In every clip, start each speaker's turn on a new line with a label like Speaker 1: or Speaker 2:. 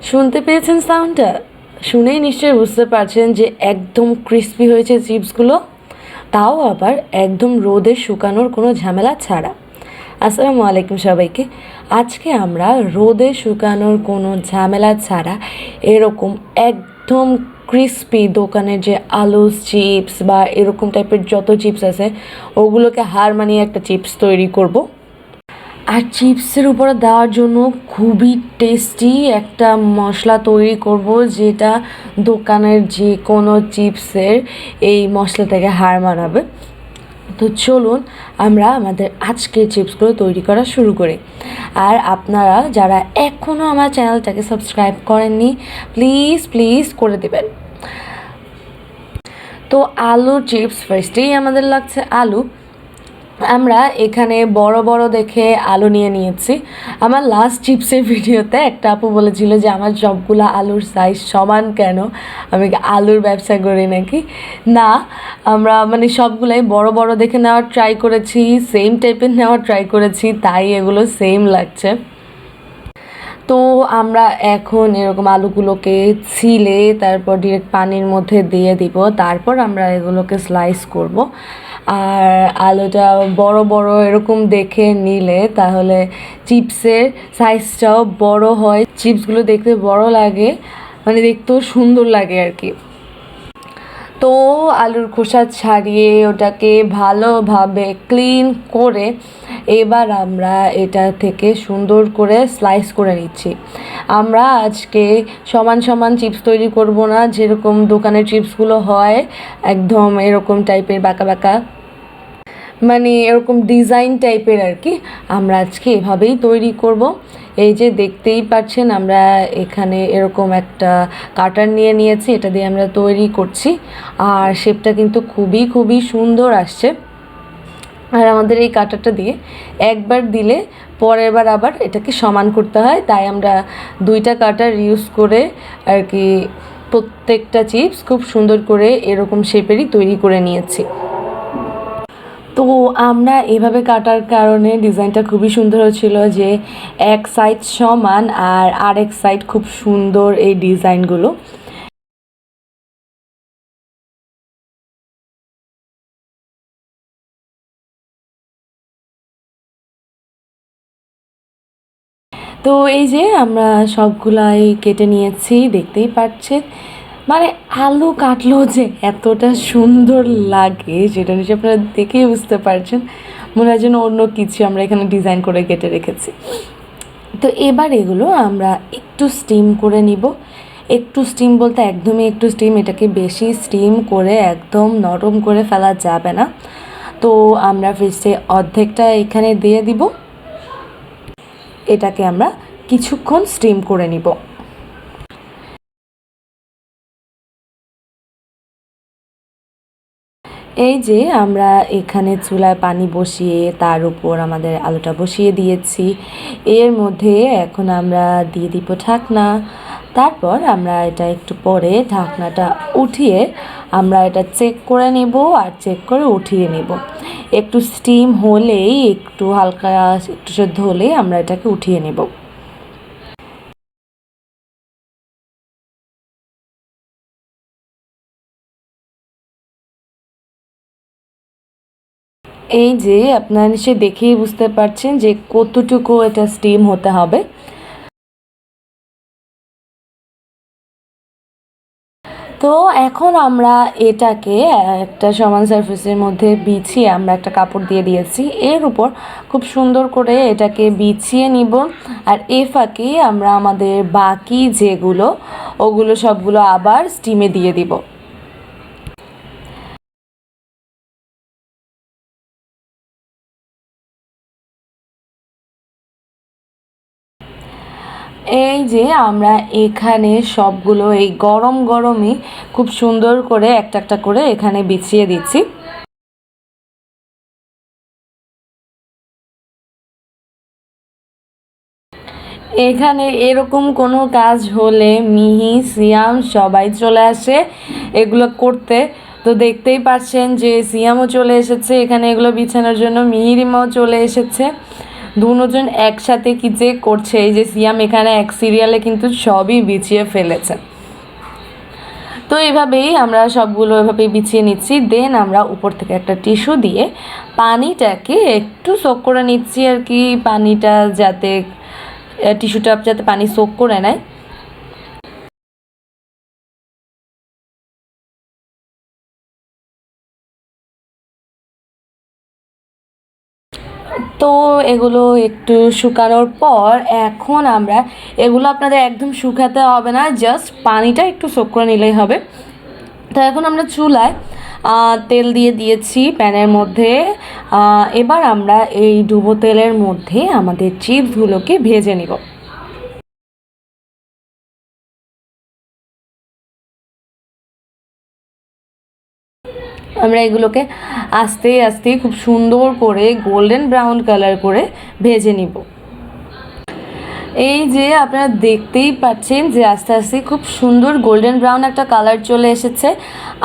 Speaker 1: শুনতে পেয়েছেন সাউন্ডটা? শুনেই নিশ্চয়ই বুঝতে পারছেন যে একদম ক্রিস্পি হয়েছে চিপসগুলো, তাও আবার একদম রোদে শুকানোর কোনো ঝামেলা ছাড়া। আসসালামু আলাইকুম সবাইকে। আজকে আমরা রোদে শুকানোর কোনো ঝামেলা ছাড়া এরকম একদম ক্রিস্পি দোকানের যে আলু চিপস বা এরকম টাইপের যত চিপস আছে ওগুলোকে হার মানিয়ে একটা চিপস তৈরি করব। আর চিপসের উপরে দেওয়ার জন্য খুবই টেস্টি একটা মশলা তৈরি করব, যেটা দোকানের যে কোনো চিপসের এই মশলাটাকে হার মানাবে। তো চলুন আমরা আমাদের আজকের চিপসগুলো তৈরি করা শুরু করি। আর আপনারা যারা এখনও আমার চ্যানেলটাকে সাবস্ক্রাইব করেননি, প্লিজ প্লিজ করে দেবেন। তো আলুর চিপস ফার্স্টেই আমাদের লাগছে আলু। আমরা এখানে বড় বড় দেখে আলু নিয়ে নিয়েছি। আমার লাস্ট চিপসের ভিডিওতে একটা আপু বলেছিল যে আমার সবগুলো আলুর সাইজ সমান কেন, আমি আলুর ব্যবসা করি নাকি। না, আমরা মানে সবগুলাই বড় বড় দেখে নেওয়ার ট্রাই করেছি, সেম টাইপের নেওয়ার ট্রাই করেছি, তাই এগুলো সেম লাগছে। তো আমরা এখন এরকম আলুগুলোকে ছিলে তারপর ডিরেক্ট পানির মধ্যে দিয়ে দিব, তারপর আমরা এগুলোকে স্লাইস করব। আর আলুটা বড় বড় এরকম দেখে নিলে তাহলে চিপসের সাইজটাও বড় হয়, চিপসগুলো দেখতে বড় লাগে, মানে দেখতেও সুন্দর লাগে আর কি। তো আলুর খোসা ছাড়িয়ে ওটাকে ভালোভাবে ক্লিন করে এবার আমরা এটা থেকে সুন্দর করে স্লাইস করে নিচ্ছি। আমরা আজকে সমান সমান চিপস তৈরি করব না, যেরকম দোকানের চিপসগুলো হয় একদম এরকম টাইপের বাঁকা বাঁকা, মানে এরকম ডিজাইন টাইপের আর কি। আমরা আজকে এভাবেই তৈরি করব। এই যে দেখতেই পাচ্ছেন আমরা এখানে এরকম একটা কাটার নিয়ে নিয়েছি, এটা দিয়ে আমরা তৈরি করছি। আর শেপটা কিন্তু খুবই খুবই সুন্দর আসছে। আর আমাদের এই কাটারটা দিয়ে একবার দিলে পরের বার আবার এটাকে সমান করতে হয়, তাই আমরা দুইটা কাটার ইউজ করে আর কি প্রত্যেকটা চিপস খুব সুন্দর করে এরকম শেপেরই তৈরি করে নিয়েছি। তো আমরা এভাবে কাটার কারণে ডিজাইনটা খুবই সুন্দর হচ্ছিল, যে এক সাইড সমান আর আরেক সাইড খুব সুন্দর এই ডিজাইনগুলো। তো এই যে আমরা সবগুলাই কেটে নিয়েছি, দেখতেই পাচ্ছেন। মানে আলু কাটলেও যে এতটা সুন্দর লাগে সেটা নিশ্চয়ই আপনারা দেখেই বুঝতে পারছেন। মনে হয় যেন অন্য কিছু আমরা এখানে ডিজাইন করে কেটে রেখেছি। তো এবার এগুলো আমরা একটু স্টিম করে নিব। একটু স্টিম বলতে একদমই একটু স্টিম, এটাকে বেশি স্টিম করে একদম নরম করে ফেলা যাবে না। তো আমরা ফ্রিজে অর্ধেকটা এখানে দিয়ে দিব, এটাকে আমরা কিছুক্ষণ স্টিম করে নিব। এই যে আমরা এখানে চুলায় পানি বসিয়ে তার উপর আমাদের আলুটা বসিয়ে দিয়েছি। এর মধ্যে এখন আমরা দিয়ে দিব ঢাকনা। তারপর আমরা এটা একটু পরে ঢাকনাটা উঠিয়ে আমরা এটা চেক করে নেব, আর চেক করে উঠিয়ে নেব। একটু স্টিম হলেই, একটু হালকা একটু সেদ্ধ হলেই আমরা এটাকে উঠিয়ে নেব। এই যে আপনারা নিশ্চয়ই দেখেই বুঝতে পারছেন যে কতটুকু এটা স্টিম হতে হবে। তো এখন আমরা এটাকে একটা সমান সারফেসের মধ্যে বিছিয়ে আমরা একটা কাপড় দিয়ে দিয়েছি, এর উপর খুব সুন্দর করে এটাকে বিছিয়ে নিব। আর এ ফাঁকে আমরা আমাদের বাকি যেগুলো ওগুলো সবগুলো আবার স্টিমে দিয়ে দিব। এই যে আমরা এখানে সবগুলো এই গরম গরমই খুব সুন্দর করে একটা একটা করে এখানে বিছিয়ে দিচ্ছি। এখানে এরকম কোনো কাজ হলে মিহি সিয়াম সবাই চলে আসে এগুলো করতে। তো দেখতেই পাচ্ছেন যে সিয়ামও চলে এসেছে এখানে এগুলো বিছানোর জন্য, মিহিরিমাও চলে এসেছে। দুজন একসাথে কি যে করছে, এই যে সিয়াম এখানে এক সিরিয়ালে কিন্তু সবই বিছিয়ে ফেলেছে। তো এইভাবেই আমরা সবগুলো এভাবেই বিছিয়ে নিচ্ছি। দেন আমরা উপর থেকে একটা টিস্যু দিয়ে পানিটাকে একটু সোক করে নিচ্ছি আর কি, পানিটা যাতে টিস্যুটা যাতে পানি সোক করে নেয়। তো এগুলো একটু শুকানোর পর এখন আমরা এগুলো আপনাদের একদম শুকাতে হবে না, জাস্ট পানিটা একটু সোক করে নিলেই হবে। তো এখন আমরা চুলায় তেল দিয়ে দিয়েছি প্যানের মধ্যে। এবার আমরা এই ডুবো তেলের মধ্যে আমাদের চিপসগুলোকে ভেজে নিব। আমরা এগুলোকে আস্তে আস্তে খুব সুন্দর করে গোল্ডেন ব্রাউন কালার করে ভেজে নিব। এই যে আপনারা দেখতেই পাচ্ছেন যে আস্তে আস্তে খুব সুন্দর গোল্ডেন ব্রাউন একটা কালার চলে এসেছে,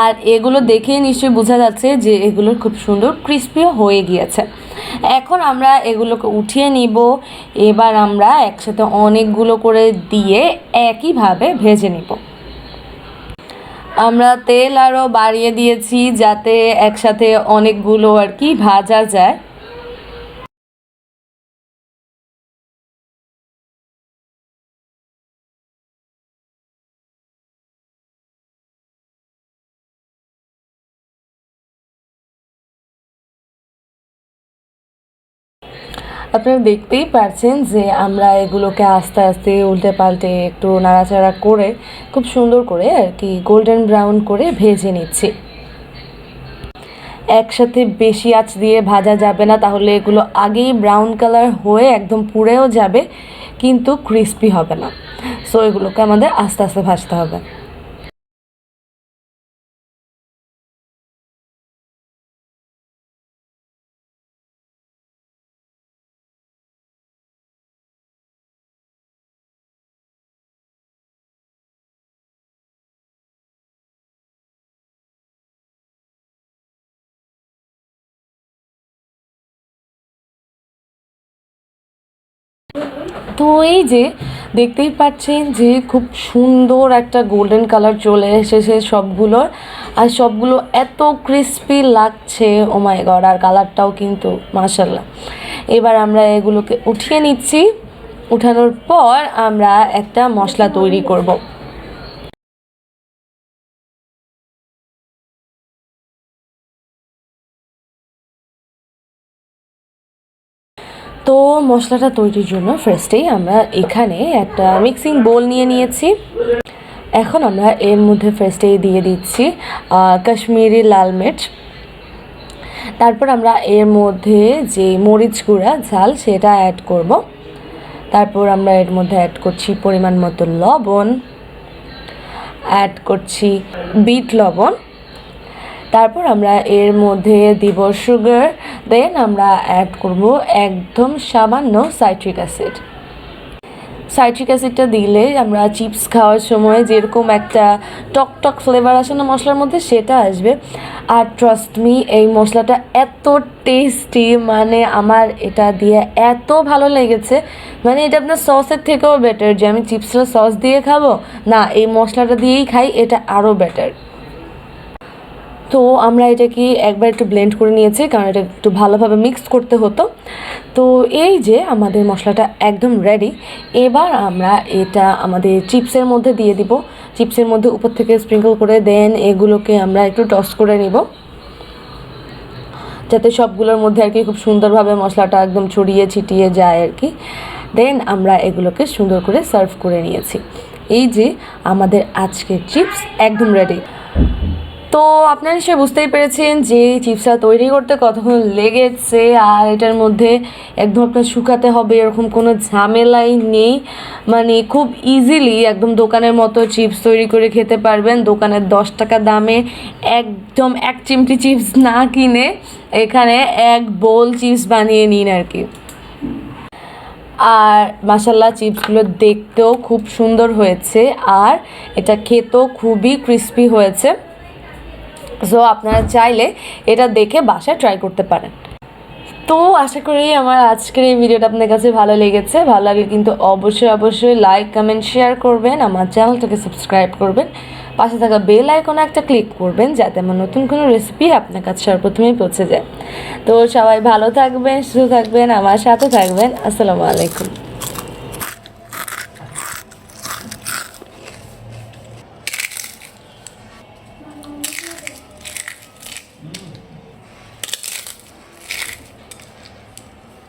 Speaker 1: আর এগুলো দেখেই নিশ্চয়ই বোঝা যাচ্ছে যে এগুলো খুব সুন্দর ক্রিস্পিও হয়ে গিয়েছে। এখন আমরা এগুলোকে উঠিয়ে নিব। এবার আমরা একসাথে অনেকগুলো করে দিয়ে একইভাবে ভেজে নিব। আমরা তেল আরও বাড়িয়ে দিয়েছি যাতে একসাথে অনেকগুলো আর কি ভাজা যায়। আপনারা দেখতেই পারছেন যে আমরা এগুলোকে আস্তে আস্তে উল্টে পাল্টে একটু নাড়াচাড়া করে খুব সুন্দর করে আর কি গোল্ডেন ব্রাউন করে ভেজে নিচ্ছি। একসাথে বেশি আঁচ দিয়ে ভাজা যাবে না, তাহলে এগুলো আগেই ব্রাউন কালার হয়ে একদম পুড়েও যাবে কিন্তু ক্রিস্পি হবে না। সো এগুলোকে আমাদের আস্তে আস্তে ভাজতে হবে। তো এই যে দেখতেই পাচ্ছেন যে খুব সুন্দর একটা গোল্ডেন কালার চলে এসেছে সবগুলোর, আর সবগুলো এত ক্রিস্পি লাগছে, ও মাই গড, আর কালারটাও কিন্তু মাশাআল্লাহ। এবার আমরা এগুলোকে উঠিয়ে নিচ্ছি। উঠানোর পর আমরা একটা মশলা তৈরি করব। তো মশলাটা তৈরির জন্য ফার্স্টেই আমরা এখানে একটা মিক্সিং বোল নিয়ে নিয়েছি। এখন আমরা এর মধ্যে ফার্স্টেই দিয়ে দিচ্ছি কাশ্মীরি লাল মির্চ। তারপর আমরা এর মধ্যে যে মরিচ গুঁড়া ঝাল সেটা অ্যাড করব। তারপর আমরা এর মধ্যে অ্যাড করছি পরিমাণ মতো লবণ, অ্যাড করছি বিট লবণ। তারপর আমরা এর মধ্যে দিব সুগার। দেন আমরা অ্যাড করব একদম সামান্য সাইট্রিক অ্যাসিড। সাইট্রিক অ্যাসিডটা দিলে আমরা চিপস খাওয়ার সময় যেরকম একটা টক টক ফ্লেভার আসে না মশলার মধ্যে, সেটা আসবে। আর ট্রাস্ট মি, এই মশলাটা এত টেস্টি, মানে আমার এটা দিয়ে এত ভালো লেগেছে, মানে এটা আপনার সসের থেকেও বেটার। যে আমি চিপসটা সস দিয়ে খাবো না, এই মশলাটা দিয়েই খাই, এটা আরও বেটার। তো আমরা এটাকে একবার একটু ব্লেন্ড করে নিয়েছি, কারণ এটা একটু ভালোভাবে মিক্স করতে হতো। তো এই যে আমাদের মশলাটা একদম রেডি। এবার আমরা এটা আমাদের চিপসের মধ্যে দিয়ে দিব। চিপসের মধ্যে উপর থেকে স্প্রিঙ্কল করে দেন এগুলোকে আমরা একটু টস করে নিব, যাতে সবগুলোর মধ্যে আর কি খুব সুন্দরভাবে মশলাটা একদম ছড়িয়ে ছিটিয়ে যায় আর কি। দেন আমরা এগুলোকে সুন্দর করে সার্ভ করে নিয়েছি। এই যে আমাদের আজকের চিপস একদম রেডি। তো আপনারা নিশ্চয়ই বুঝতেই পেরেছেন যে চিপসটা তৈরি করতে কতক্ষণ লেগেছে, আর এটার মধ্যে একদম আপনার শুকাতে হবে এরকম কোনো ঝামেলাই নেই। মানে খুব ইজিলি একদম দোকানের মতো চিপস তৈরি করে খেতে পারবেন। দোকানের 10 টাকা দামে একদম এক চিমটি চিপস না কিনে এখানে এক বোল চিপস বানিয়ে নিন আর কি। আর মাশাল্লাহ চিপসগুলো দেখতেও খুব সুন্দর হয়েছে, আর এটা খেতেও খুবই ক্রিস্পি হয়েছে। সো আপনারা চাইলে এটা দেখে বাসায় ট্রাই করতে পারেন। তো আশা করি আমার আজকের এই ভিডিওটা আপনার কাছে ভালো লেগেছে। ভালো লাগলে কিন্তু অবশ্যই লাইক কমেন্ট শেয়ার করবেন, আমার চ্যানেলটাকে সাবস্ক্রাইব করবেন, পাশে থাকা বেল আইকনে একটা ক্লিক করবেন যাতে আমার নতুন কোনো রেসিপি আপনার কাছে সর্বপ্রথমেই পৌঁছে যায়। তো সবাই ভালো থাকবেন, সুস্থ থাকবেন, আমার সাথে থাকবেন। আসসালামু আলাইকুম।